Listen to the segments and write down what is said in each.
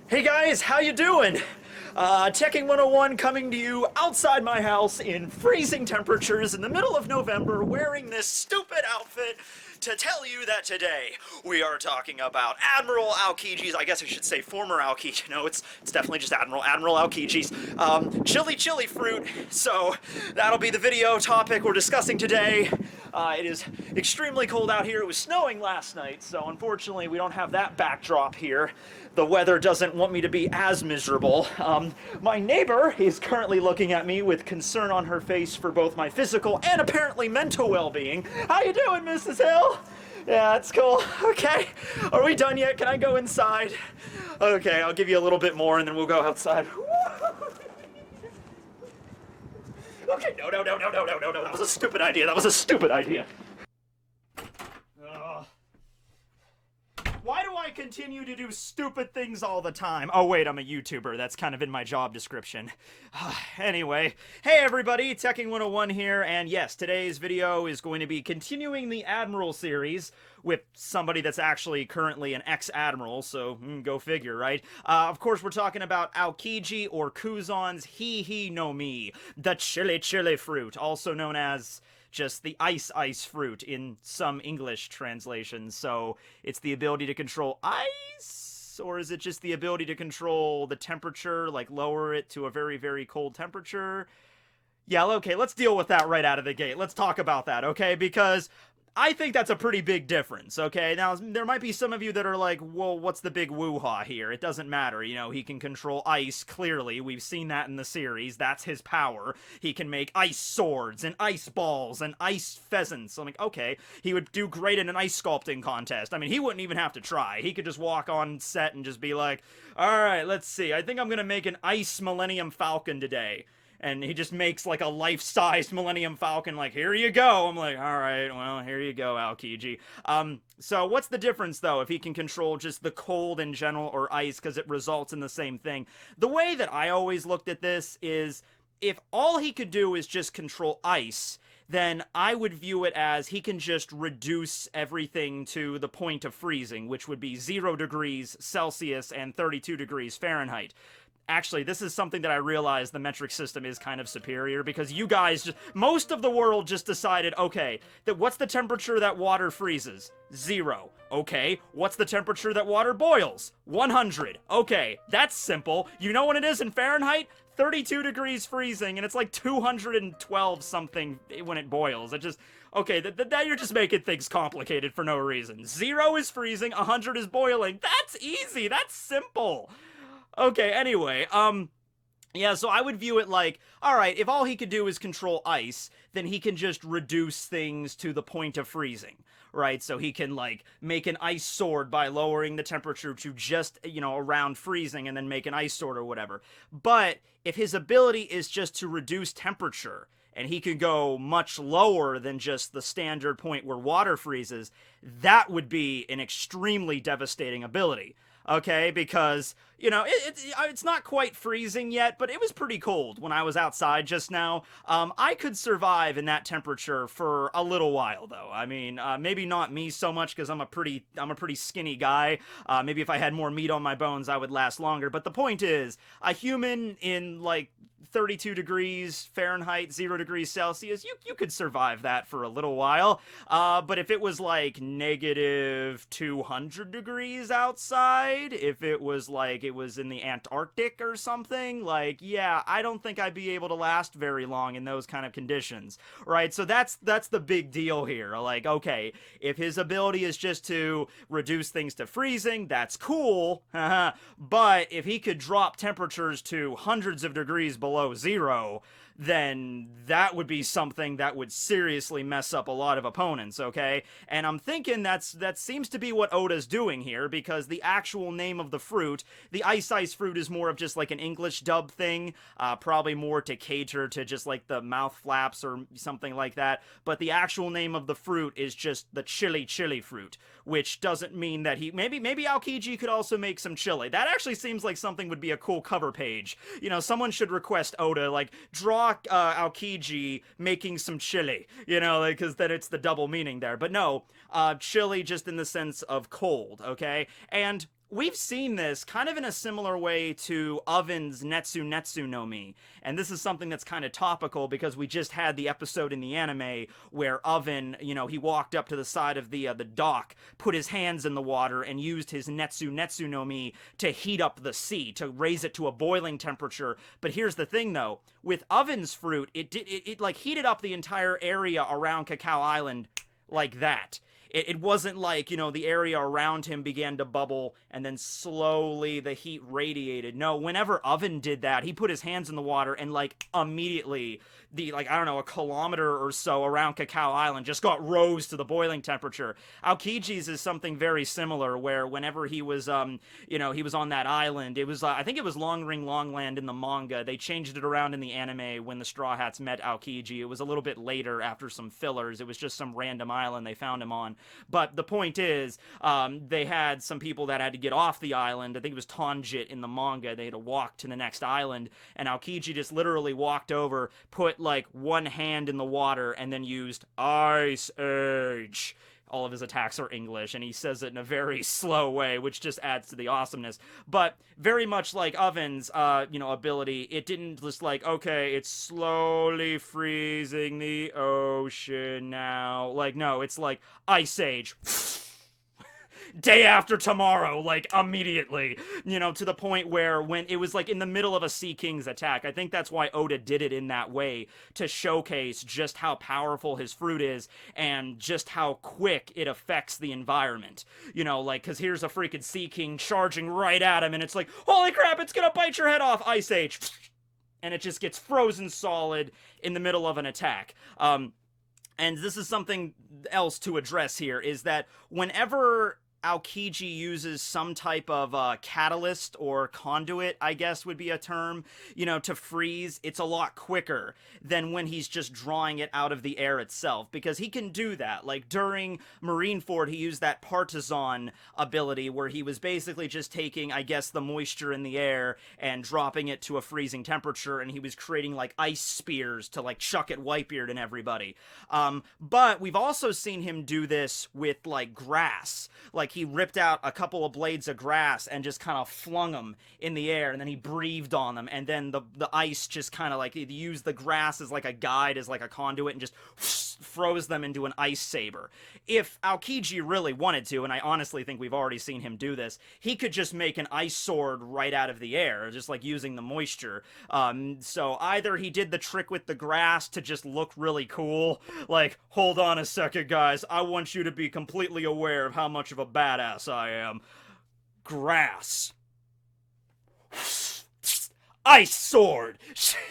Hey guys, how you doing? Tekking101 coming to you outside my house in freezing temperatures in the middle of November wearing this stupid outfit to tell you that today we are talking about Admiral Aokijis. I guess I should say former Aokiji. No, it's definitely just Admiral Aokijis. Chili fruit. So that'll be the video topic we're discussing today. It is extremely cold out here. It was snowing last night, so unfortunately we don't have that backdrop here. The weather doesn't want me to be as miserable. My neighbor is currently looking at me with concern on her face for both my physical and apparently mental well-being. How you doing, Mrs. Hill? Yeah, that's cool. Okay, are we done yet? Can I go inside? Okay, I'll give you a little bit more and then we'll go outside. Okay, no, that was a stupid idea. Why do I continue to do stupid things all the time? Oh wait, I'm a YouTuber. That's kind of in my job description. Anyway, hey everybody, Tekking101 here, and yes, today's video is going to be continuing the Admiral series with somebody that's actually currently an ex-admiral, so go figure, right? Of course, we're talking about Aokiji, or Kuzan's He no Mi, the chili fruit, also known as just the ice fruit in some English translations. So it's the ability to control ice, or is it just the ability to control the temperature, like lower it to a very, very cold temperature? Yeah, okay, let's deal with that right out of the gate. Let's talk about that, okay? Because I think that's a pretty big difference, okay? Now, there might be some of you that are like, well, what's the big woo-ha here? It doesn't matter, you know, he can control ice, clearly. We've seen that in the series. That's his power. He can make ice swords and ice balls and ice pheasants. I'm like, okay, he would do great in an ice sculpting contest. I mean, he wouldn't even have to try. He could just walk on set and just be like, all right, let's see. I think I'm gonna make an ice Millennium Falcon today. And he just makes like a life-sized Millennium Falcon, like, here you go. I'm like, all right, well, here you go, Aokiji. So what's the difference, though, if he can control just the cold in general or ice, because it results in the same thing? The way that I always looked at this is, if all he could do is just control ice, then I would view it as he can just reduce everything to the point of freezing, which would be 0 degrees Celsius and 32 degrees Fahrenheit. Actually, this is something that I realized the metric system is kind of superior, because you guys just, most of the world just decided, okay, that what's the temperature that water freezes? 0. Okay, what's the temperature that water boils? 100. Okay, that's simple. You know what it is in Fahrenheit? 32 degrees freezing, and it's like 212 something when it boils. It just, okay, that you're just making things complicated for no reason. 0 is freezing, 100 is boiling. That's easy, that's simple. Okay, anyway, yeah, so I would view it like, alright, if all he could do is control ice, then he can just reduce things to the point of freezing, right? So he can, like, make an ice sword by lowering the temperature to just, you know, around freezing, and then make an ice sword or whatever. But if his ability is just to reduce temperature, and he could go much lower than just the standard point where water freezes, that would be an extremely devastating ability. Okay, because, you know, it's not quite freezing yet, but it was pretty cold when I was outside just now. I could survive in that temperature for a little while, though. I mean, maybe not me so much, because I'm a pretty skinny guy. Maybe if I had more meat on my bones, I would last longer. But the point is, a human in, like, 32 degrees Fahrenheit, 0 degrees Celsius, you could survive that for a little while. But if it was like negative 200 degrees outside, if it was like it was in the Antarctic or something, like, yeah, I don't think I'd be able to last very long in those kind of conditions, right? So that's the big deal here. Like, okay, if his ability is just to reduce things to freezing, that's cool, but if he could drop temperatures to hundreds of degrees below 0, then that would be something that would seriously mess up a lot of opponents, okay? And I'm thinking that seems to be what Oda's doing here, because the actual name of the fruit, the ice fruit, is more of just like an English dub thing, probably more to cater to just like the mouth flaps or something like that, but the actual name of the fruit is just the chili fruit, which doesn't mean that maybe Aokiji could also make some chili. That actually seems like something would be a cool cover page. You know, someone should request Oda, like, draw Aokiji making some chili, you know, because then it's the double meaning there. But no, chili just in the sense of cold, okay? And we've seen this kind of in a similar way to Oven's Netsu Netsu no Mi. And this is something that's kind of topical because we just had the episode in the anime where Oven, he walked up to the side of the dock, put his hands in the water, and used his Netsu Netsu no Mi to heat up the sea, to raise it to a boiling temperature. But here's the thing, though. With Oven's fruit, it like heated up the entire area around Cacao Island like that. It wasn't like, the area around him began to bubble and then slowly the heat radiated. No, whenever Oven did that, he put his hands in the water and, like, immediately a kilometer or so around Cacao Island just rose to the boiling temperature. Aokijis is something very similar where whenever he was, he was on that island, it was, I think it was Long Ring Longland in the manga. They changed it around in the anime when the Straw Hats met Aokiji. It was a little bit later after some fillers. It was just some random island they found him on. But the point is, they had some people that had to get off the island. I think it was Tanjit in the manga. They had to walk to the next island, and Aokiji just literally walked over, put like one hand in the water, and then used Ice Age. All of his attacks are English, and he says it in a very slow way, which just adds to the awesomeness. But very much like Oven's, ability, it didn't just like, okay, it's slowly freezing the ocean now. Like, no, it's like Ice Age. Day after tomorrow, like, immediately, to the point where when it was, like, in the middle of a Sea King's attack. I think that's why Oda did it in that way, to showcase just how powerful his fruit is and just how quick it affects the environment. Because here's a freaking Sea King charging right at him, and it's like, holy crap, it's gonna bite your head off, Ice Age! And it just gets frozen solid in the middle of an attack. And this is something else to address here, is that whenever Aokiji uses some type of catalyst or conduit, I guess would be a term, to freeze, it's a lot quicker than when he's just drawing it out of the air itself, because he can do that. Like during Marineford, he used that partisan ability where he was basically just taking, I guess, the moisture in the air and dropping it to a freezing temperature, and he was creating like ice spears to like chuck at Whitebeard and everybody. But we've also seen him do this with like grass. Like he ripped out a couple of blades of grass and just kind of flung them in the air, and then he breathed on them, and then the ice just kind of like, he used the grass as like a guide, as like a conduit, and just froze them into an ice saber. If Aokiji really wanted to, and I honestly think we've already seen him do this, he could just make an ice sword right out of the air, just like using the moisture. So either he did the trick with the grass to just look really cool, like, hold on a second guys, I want you to be completely aware of how much of a badass I am. Grass. Ice sword!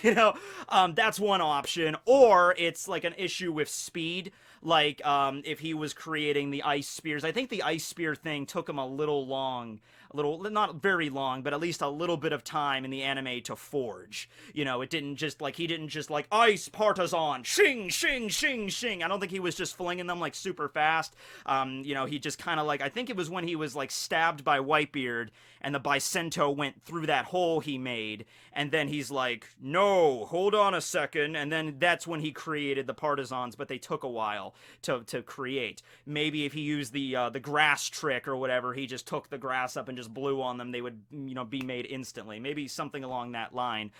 That's one option. Or it's like an issue with speed. Like, if he was creating the ice spears. I think the ice spear thing took him a little long. Not very long, but at least a little bit of time in the anime to forge. It didn't just, like, he didn't just, like, ice partisan, shing, shing, shing, shing. I don't think he was just flinging them, like, super fast. He just kind of, like, I think it was when he was, like, stabbed by Whitebeard, and the Bicento went through that hole he made, and then he's like, no, hold on a second, and then that's when he created the partisans, but they took a while to create. Maybe if he used the grass trick or whatever, he just took the grass up and just blew on them, they would, be made instantly. Maybe something along that line.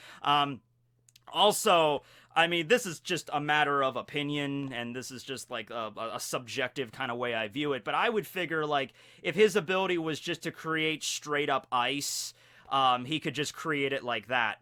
Also, I mean, this is just a matter of opinion, and this is just like a subjective kind of way I view it, but I would figure, like, if his ability was just to create straight up ice, he could just create it like that.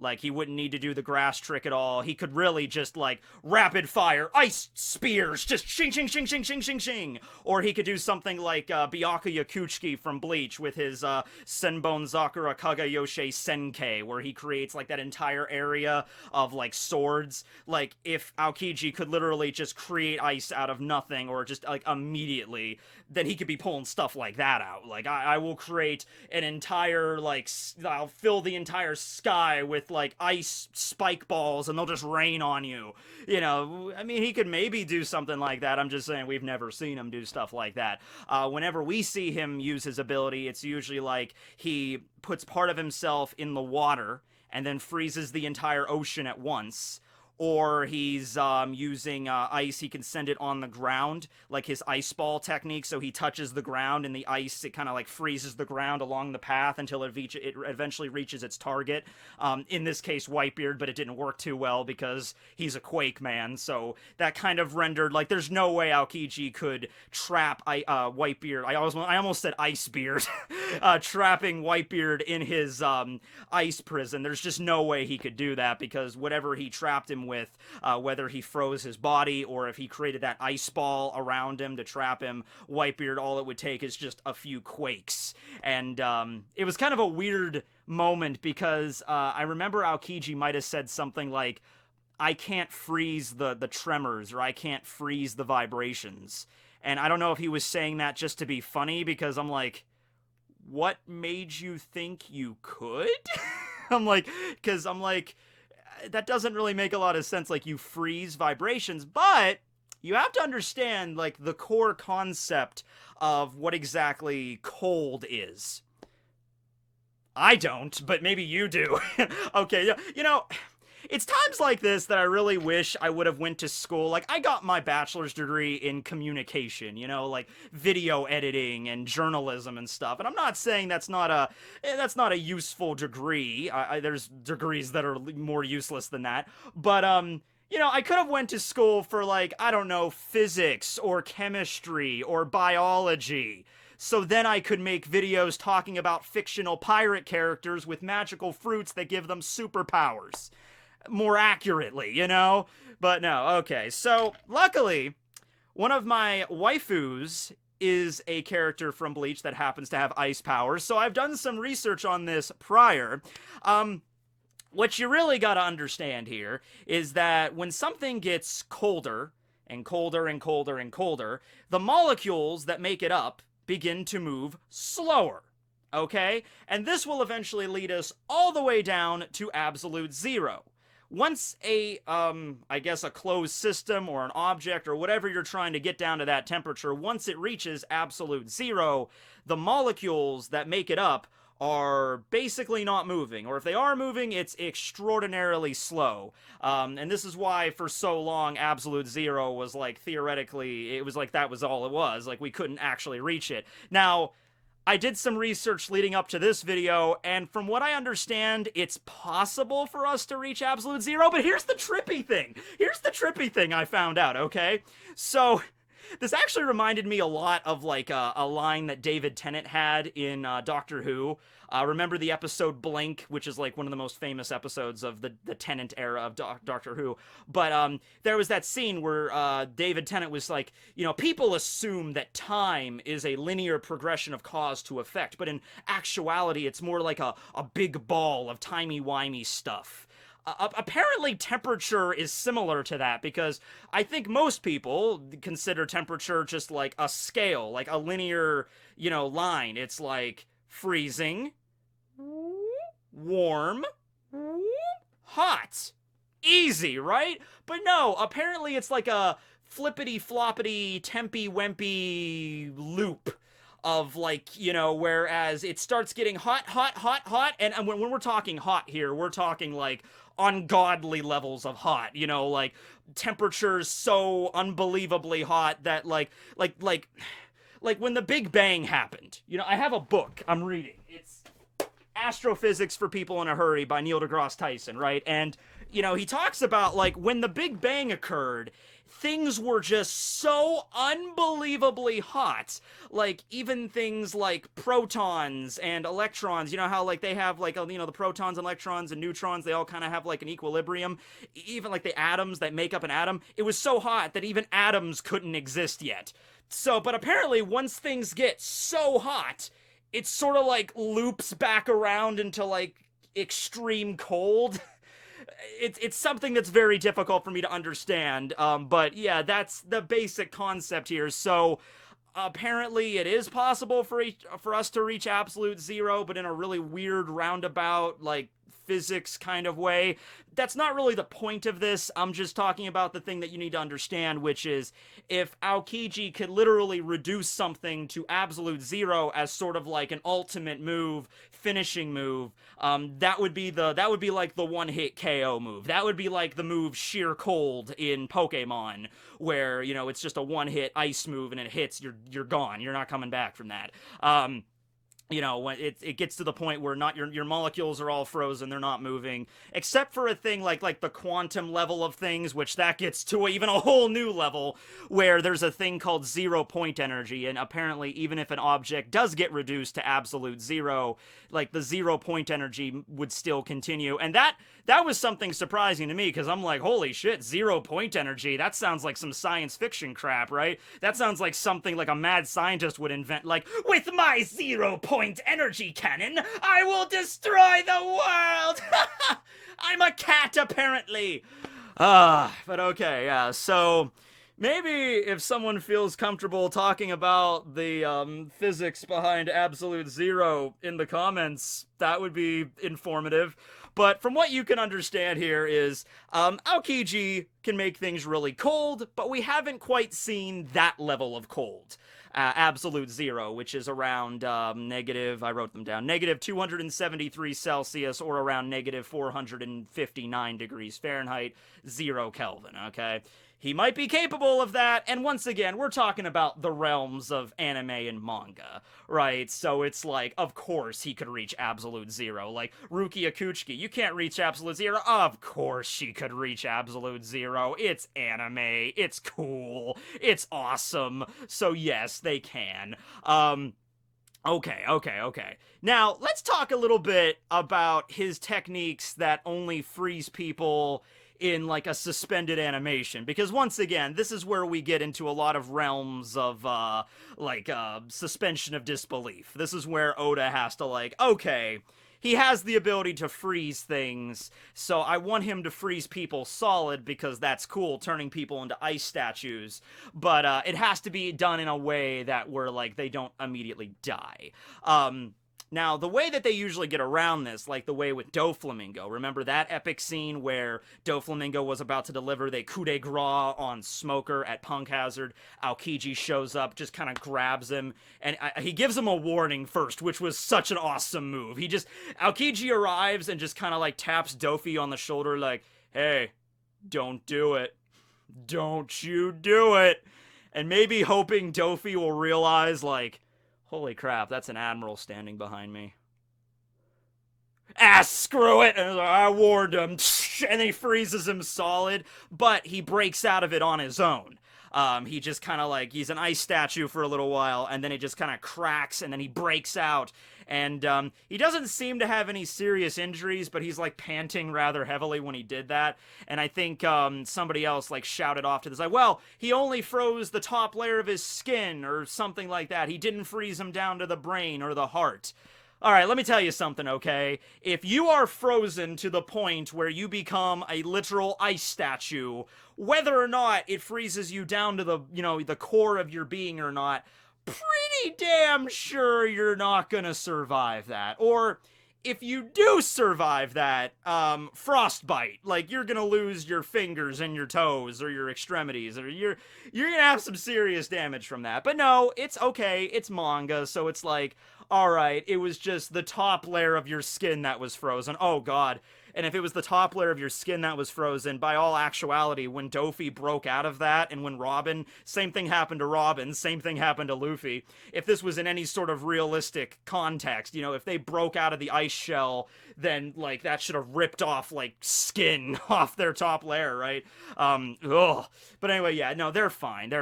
Like, he wouldn't need to do the grass trick at all. He could really just, like, rapid fire ice spears, just shing, shing, shing, shing, shing, shing, shing. Or he could do something like Byakuya Kuchiki from Bleach with his Senbon Zakura Kagayoshe Senkei, where he creates, like, that entire area of, like, swords. Like, if Aokiji could literally just create ice out of nothing, or just, like, immediately, then he could be pulling stuff like that out. Like, I will create an entire, like, I'll fill the entire sky with, like, ice spike balls, and they'll just rain on you. I mean, he could maybe do something like that. I'm just saying we've never seen him do stuff like that. Whenever we see him use his ability, it's usually like he puts part of himself in the water and then freezes the entire ocean at once. or he's using ice, he can send it on the ground, like his ice ball technique. So he touches the ground, and the ice, it kind of like freezes the ground along the path until it eventually reaches its target. In this case, Whitebeard, but it didn't work too well because he's a Quake man. So that kind of rendered, like, there's no way Aokiji could trap Whitebeard. I almost said Icebeard. Trapping Whitebeard in his ice prison. There's just no way he could do that, because whatever he trapped him with, whether he froze his body or if he created that ice ball around him to trap him, Whitebeard, all it would take is just a few quakes. And it was kind of a weird moment, because I remember Aokiji might have said something like, I can't freeze the tremors, or I can't freeze the vibrations. And I don't know if he was saying that just to be funny, because I'm like, what made you think you could? Because that doesn't really make a lot of sense. Like, you freeze vibrations, but you have to understand, like, the core concept of what exactly cold is. I don't, but maybe you do. Okay, you know, it's times like this that I really wish I would have went to school. Like, I got my bachelor's degree in communication, you know, like video editing and journalism and stuff. And I'm not saying that's not a useful degree. There's degrees that are more useless than that. But, you know, I could have went to school for, like, I don't know, physics or chemistry or biology. So then I could make videos talking about fictional pirate characters with magical fruits that give them superpowers. More accurately, you know? But no, okay. So, luckily, one of my waifus is a character from Bleach that happens to have ice powers, so I've done some research on this prior. What you really gotta understand here is that when something gets colder, and colder, and colder, and colder, the molecules that make it up begin to move slower. Okay? And this will eventually lead us all the way down to absolute zero. Once I guess a closed system or an object or whatever you're trying to get down to that temperature, once it reaches absolute zero, the molecules that make it up are basically not moving, or if they are moving, it's extraordinarily slow. And this is why for so long absolute zero was like, theoretically, it was like that was all it was. Like, we couldn't actually reach it. Now, I did some research leading up to this video, and from what I understand, it's possible for us to reach absolute zero, but here's the trippy thing. Here's the trippy thing I found out, okay? So, this actually reminded me a lot of, like, a line that David Tennant had in Doctor Who. Remember the episode Blink, which is, like, one of the most famous episodes of the Tennant era of Doctor Who. But there was that scene where David Tennant was like, you know, people assume that time is a linear progression of cause to effect, but in actuality, it's more like a big ball of timey-wimey stuff. Apparently temperature is similar to that, because I think most people consider temperature just like a scale, like a linear, you know, line. It's like freezing, warm, hot. Easy, right? But no, apparently it's like a flippity-floppity, tempy-wempy loop of, like, you know, whereas it starts getting hot, and when we're talking hot here, we're talking, like, ungodly levels of hot, you know, like, temperatures so unbelievably hot that, like when the Big Bang happened, you know, I have a book I'm reading, it's Astrophysics for People in a Hurry by Neil deGrasse Tyson, right, and, you know, he talks about, like, when the Big Bang occurred, things were just so unbelievably hot. Like, even things like protons and electrons, you know how, like, they have, like, you know, the protons and electrons and neutrons, they all kind of have, like, an equilibrium. Even, like, the atoms that make up an atom, it was so hot that even atoms couldn't exist yet. So, but apparently, once things get so hot, it sort of, like, loops back around into, like, extreme cold. It's something that's very difficult for me to understand, but yeah, that's the basic concept here. So apparently it is possible for us to reach absolute zero, but in a really weird roundabout, like, physics kind of way. That's not really the point of this. I'm just talking about the thing that you need to understand, which is if Aokiji could literally reduce something to absolute zero as sort of like an ultimate move, finishing move, that would be like the one-hit KO move. That would be like the move Sheer Cold in Pokemon, where, you know, it's just a one-hit ice move and it hits, you're gone. You're not coming back from that. You know, when it gets to the point where not your molecules are all frozen, they're not moving, except for a thing like the quantum level of things, which that gets to even a whole new level, where there's a thing called 0 point energy, and apparently even if an object does get reduced to absolute zero, like the 0 point energy would still continue, and that was something surprising to me, because I'm like, holy shit, 0 point energy, that sounds like some science fiction crap, right? That sounds like something like a mad scientist would invent, like, with my 0 point energy cannon, I will destroy the world! I'm a cat, apparently! But okay, yeah, so maybe if someone feels comfortable talking about the physics behind absolute zero in the comments, that would be informative. But from what you can understand here is, Aokiji can make things really cold, but we haven't quite seen that level of cold. Absolute zero, which is around negative, I wrote them down, negative 273 Celsius, or around negative 459 degrees Fahrenheit, 0 Kelvin, okay? He might be capable of that, and once again, we're talking about the realms of anime and manga, right? So it's like, of course he could reach absolute zero. Like, Ruki Akuchiki, you can't reach absolute zero. Of course she could reach absolute zero. It's anime, it's cool, it's awesome. So yes, they can. Okay. Now, let's talk a little bit about his techniques that only freeze people in like a suspended animation, because once again, this is where we get into a lot of realms of suspension of disbelief. This is where Oda has to like, okay, he has the ability to freeze things, so I want him to freeze people solid because that's cool, turning people into ice statues, but it has to be done in a way that where like they don't immediately die. Now, the way that they usually get around this, like the way with Doflamingo, remember that epic scene where Doflamingo was about to deliver the coup de grace on Smoker at Punk Hazard? Aokiji shows up, just kind of grabs him, and he gives him a warning first, which was such an awesome move. Aokiji arrives and just kind of like taps Dofi on the shoulder like, hey, don't do it. Don't you do it. And maybe hoping Dofi will realize, like, holy crap, that's an admiral standing behind me. Screw it! And I warned him. And then he freezes him solid, but he breaks out of it on his own. He just kind of like, he's an ice statue for a little while, and then it just kind of cracks, and then he breaks out. And he doesn't seem to have any serious injuries, but he's like panting rather heavily when he did that. And I think somebody else like shouted off to this, like, well, he only froze the top layer of his skin or something like that. He didn't freeze him down to the brain or the heart. All right, let me tell you something, okay? If you are frozen to the point where you become a literal ice statue, whether or not it freezes you down to the, you know, the core of your being or not, pretty damn sure you're not gonna survive that. Or if you do survive that, frostbite, like you're gonna lose your fingers and your toes or your extremities, or you're gonna have some serious damage from that. But no, it's okay, it's manga, so it's like, alright, it was just the top layer of your skin that was frozen. Oh god. And if it was the top layer of your skin that was frozen, by all actuality, when Dofi broke out of that, and when Robin, same thing happened to Robin, same thing happened to Luffy. If this was in any sort of realistic context, you know, if they broke out of the ice shell, then, like, that should have ripped off, like, skin off their top layer, right? Ugh. But anyway, yeah, no, they're fine.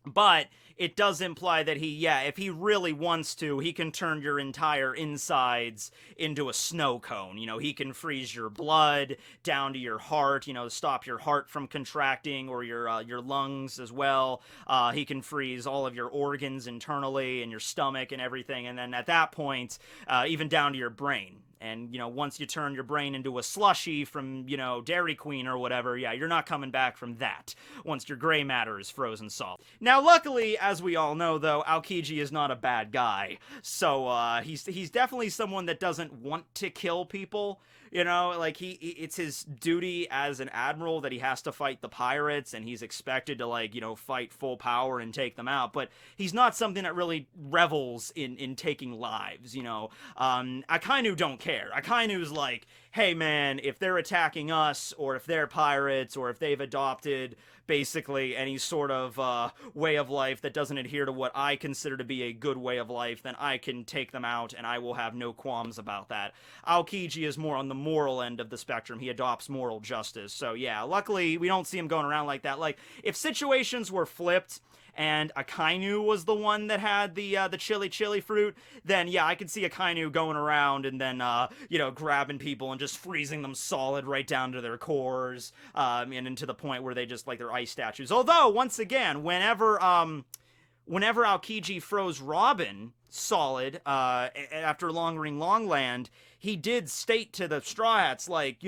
But it does imply that if he really wants to, he can turn your entire insides into a snow cone. You know, he can freeze your blood down to your heart, you know, stop your heart from contracting, or your lungs as well. He can freeze all of your organs internally and your stomach and everything. And then at that point, even down to your brain. And, once you turn your brain into a slushy from, Dairy Queen or whatever, yeah, you're not coming back from that once your gray matter is frozen solid. Now, luckily, as we all know, though, Aokiji is not a bad guy. So, he's definitely someone that doesn't want to kill people. Like, it's his duty as an admiral that he has to fight the pirates, and he's expected to, like, fight full power and take them out, but he's not something that really revels in taking lives, Akainu don't care. Akainu's like, hey man, if they're attacking us, or if they're pirates, or if they've adopted basically any sort of way of life that doesn't adhere to what I consider to be a good way of life, then I can take them out and I will have no qualms about that. Aokiji is more on the moral end of the spectrum. He adopts moral justice. So yeah, luckily we don't see him going around like that. Like, if situations were flipped and Akainu was the one that had the chili fruit, then yeah, I could see Akainu going around and then, grabbing people and just freezing them solid right down to their cores, and into the point where they just, like, they're ice statues. Although, once again, whenever Aokiji froze Robin solid, after Long Ring Longland, he did state to the Straw Hats, like,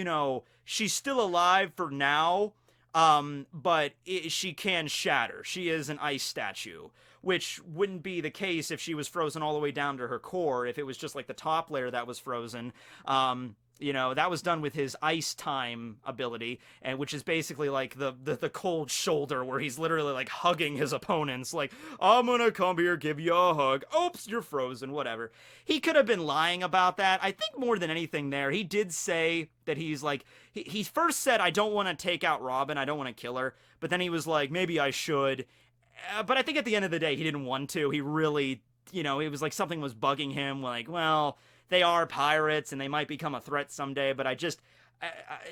she's still alive for now, but she can shatter. She is an ice statue, which wouldn't be the case if she was frozen all the way down to her core. If it was just like the top layer that was frozen, that was done with his ice time ability, and which is basically like the cold shoulder, where he's literally like hugging his opponents, like, I'm gonna come here, give you a hug. Oops, you're frozen, whatever. He could have been lying about that. I think more than anything there, he did say that he's like, he first said, I don't want to take out Robin, I don't want to kill her, but then he was like, maybe I should. But I think at the end of the day, he didn't want to. He really, it was like something was bugging him, like, well, they are pirates and they might become a threat someday, but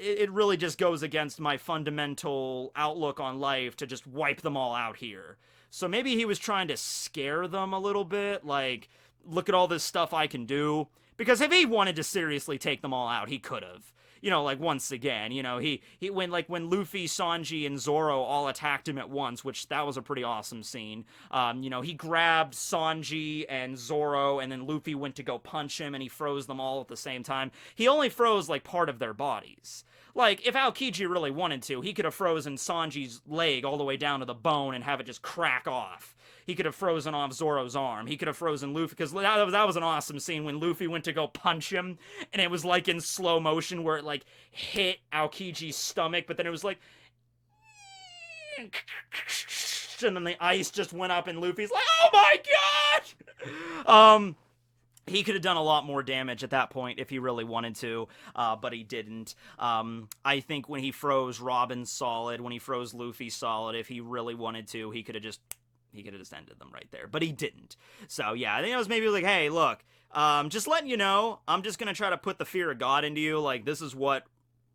it really just goes against my fundamental outlook on life to just wipe them all out here. So maybe he was trying to scare them a little bit, like, look at all this stuff I can do. Because if he wanted to seriously take them all out, he could have. Like, once again, he when Luffy, Sanji, and Zoro all attacked him at once, which that was a pretty awesome scene. He grabbed Sanji and Zoro, and then Luffy went to go punch him, and he froze them all at the same time. He only froze, like, part of their bodies. Like, if Aokiji really wanted to, he could have frozen Sanji's leg all the way down to the bone and have it just crack off. He could have frozen off Zoro's arm. He could have frozen Luffy, because that was an awesome scene when Luffy went to go punch him, and it was like in slow motion where it like hit Aokiji's stomach, but then it was like, and then the ice just went up, and Luffy's like, oh my god! He could have done a lot more damage at that point if he really wanted to, but he didn't. I think when he froze Robin solid, when he froze Luffy solid, if he really wanted to, he could have just ended them right there, but he didn't. So yeah, I think it was maybe like, hey, look, just letting you know, I'm just gonna try to put the fear of God into you. Like, this is what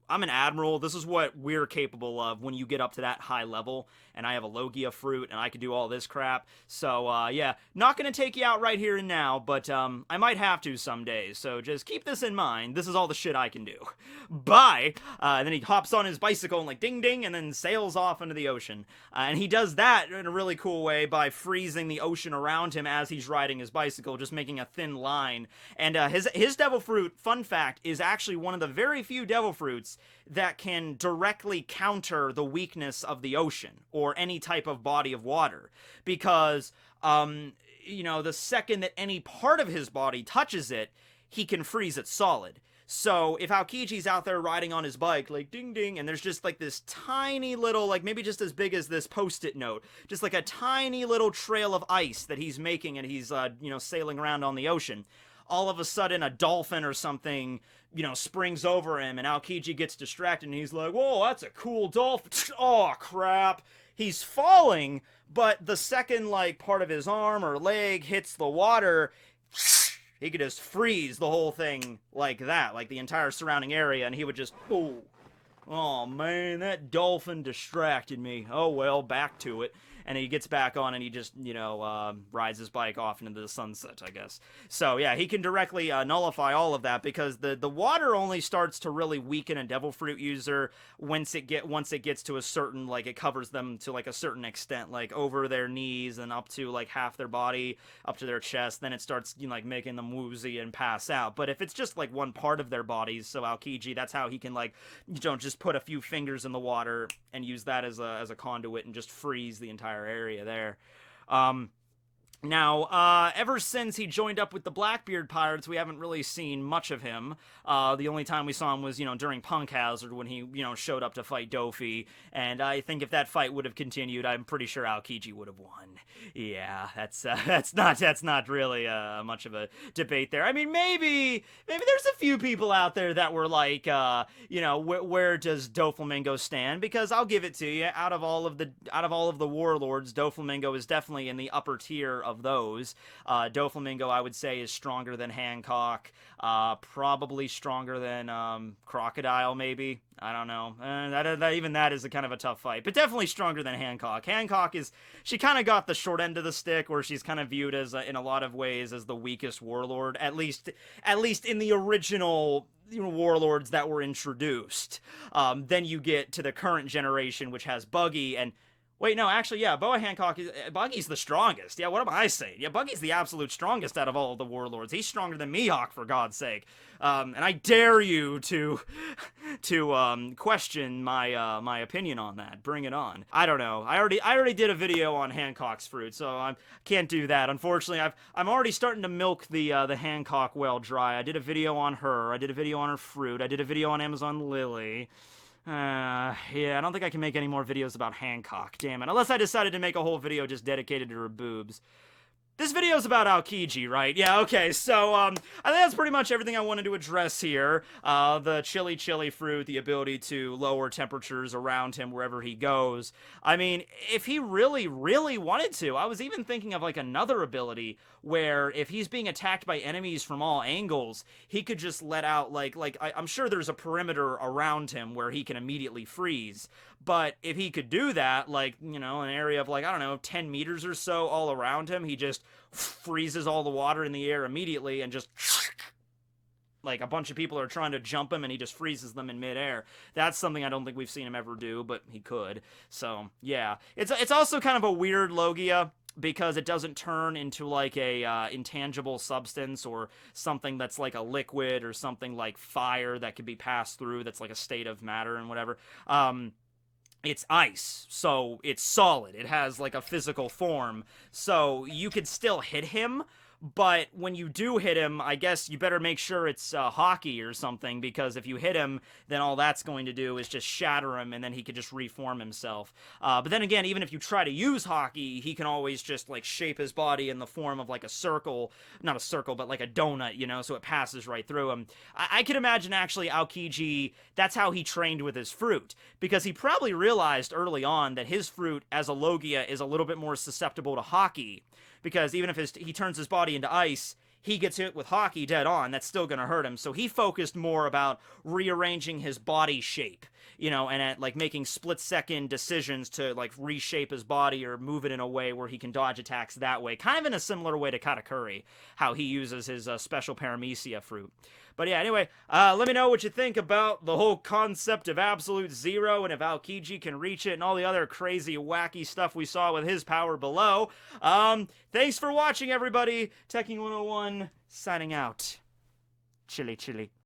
I'm an admiral. This is what we're capable of when you get up to that high level, and I have a Logia fruit, and I can do all this crap. So, yeah, not gonna take you out right here and now, but, I might have to some days, so just keep this in mind. This is all the shit I can do. Bye! And then he hops on his bicycle and, like, ding ding, and then sails off into the ocean. And he does that in a really cool way by freezing the ocean around him as he's riding his bicycle, just making a thin line. And, his devil fruit, fun fact, is actually one of the very few devil fruits that can directly counter the weakness of the ocean or any type of body of water, because the second that any part of his body touches it, he can freeze it solid. So if Aokiji's out there riding on his bike, like ding ding, and there's just like this tiny little, like maybe just as big as this post-it note, just like a tiny little trail of ice that he's making, and he's sailing around on the ocean, all of a sudden a dolphin or something, springs over him, and Aokiji gets distracted, and he's like, whoa, that's a cool dolphin. Oh, crap. He's falling, but the second, like, part of his arm or leg hits the water, he could just freeze the whole thing like that, like the entire surrounding area, and he would just, oh man, that dolphin distracted me. Oh, well, back to it. and he gets back on and he just, rides his bike off into the sunset, I guess. So yeah, he can directly nullify all of that, because the water only starts to really weaken a devil fruit user once it gets to a certain, like, it covers them to like a certain extent, like over their knees and up to like half their body, up to their chest. Then it starts, like, making them woozy and pass out. But if it's just like one part of their bodies, so Aokiji, that's how he can, like, just put a few fingers in the water and use that as a conduit and just freeze the entire area there. Now, ever since he joined up with the Blackbeard Pirates, we haven't really seen much of him. The only time we saw him was, during Punk Hazard, when he, showed up to fight Dofi. And I think if that fight would have continued, I'm pretty sure Aokiji would have won. Yeah, that's not really much of a debate there. I mean, maybe there's a few people out there that were like, where does Doflamingo stand? Because I'll give it to you, out of all of the warlords, Doflamingo is definitely in the upper tier of those. Doflamingo, I would say, is stronger than Hancock, probably stronger than Crocodile, maybe. I don't know. Even that is a kind of a tough fight, but definitely stronger than Hancock. Hancock she kind of got the short end of the stick, where she's kind of viewed as, in a lot of ways, as the weakest warlord, at least in the original warlords that were introduced. Then you get to the current generation, which has Buggy, and wait, no, actually, yeah, Boa Hancock, Buggy's the strongest. Yeah, what am I saying? Yeah, Buggy's the absolute strongest out of all of the warlords. He's stronger than Mihawk, for God's sake. And I dare you to question my opinion on that. Bring it on. I don't know. I already did a video on Hancock's fruit, so I can't do that. Unfortunately, I'm already starting to milk the Hancock well dry. I did a video on her. I did a video on her fruit. I did a video on Amazon Lily. Yeah, I don't think I can make any more videos about Hancock, damn it. Unless I decided to make a whole video just dedicated to her boobs. This video's about Aokiji, right? Yeah, okay, so, I think that's pretty much everything I wanted to address here. The chili fruit, the ability to lower temperatures around him wherever he goes. I mean, if he really, really wanted to, I was even thinking of, like, another ability where if he's being attacked by enemies from all angles, he could just let out, I'm sure there's a perimeter around him where he can immediately freeze. But if he could do that, like, an area of, like, I don't know, 10 meters or so all around him, he just freezes all the water in the air immediately and just, like, a bunch of people are trying to jump him and he just freezes them in midair. That's something I don't think we've seen him ever do, but he could. So, yeah. It's also kind of a weird Logia, because it doesn't turn into, like, a intangible substance or something that's like a liquid or something like fire that could be passed through, that's like a state of matter and whatever. It's ice, so it's solid. It has, like, a physical form, so you could still hit him, but when you do hit him, I guess you better make sure it's hockey or something, because if you hit him, then all that's going to do is just shatter him, and then he could just reform himself. But then again, even if you try to use hockey, he can always just, like, shape his body in the form of, like, a circle, not a circle, but like a donut, so it passes right through him. I can imagine, actually, Aokiji, that's how he trained with his fruit, because he probably realized early on that his fruit, as a Logia, is a little bit more susceptible to hockey. Because even if he turns his body into ice, he gets hit with hockey dead on, that's still gonna hurt him. So he focused more about rearranging his body shape, and at, like, making split-second decisions to, like, reshape his body or move it in a way where he can dodge attacks that way. Kind of in a similar way to Katakuri, how he uses his special Paramecia fruit. But yeah, anyway, let me know what you think about the whole concept of Absolute Zero, and if Aokiji can reach it, and all the other crazy, wacky stuff we saw with his power below. Thanks for watching, everybody. Tekking101 signing out. Chili.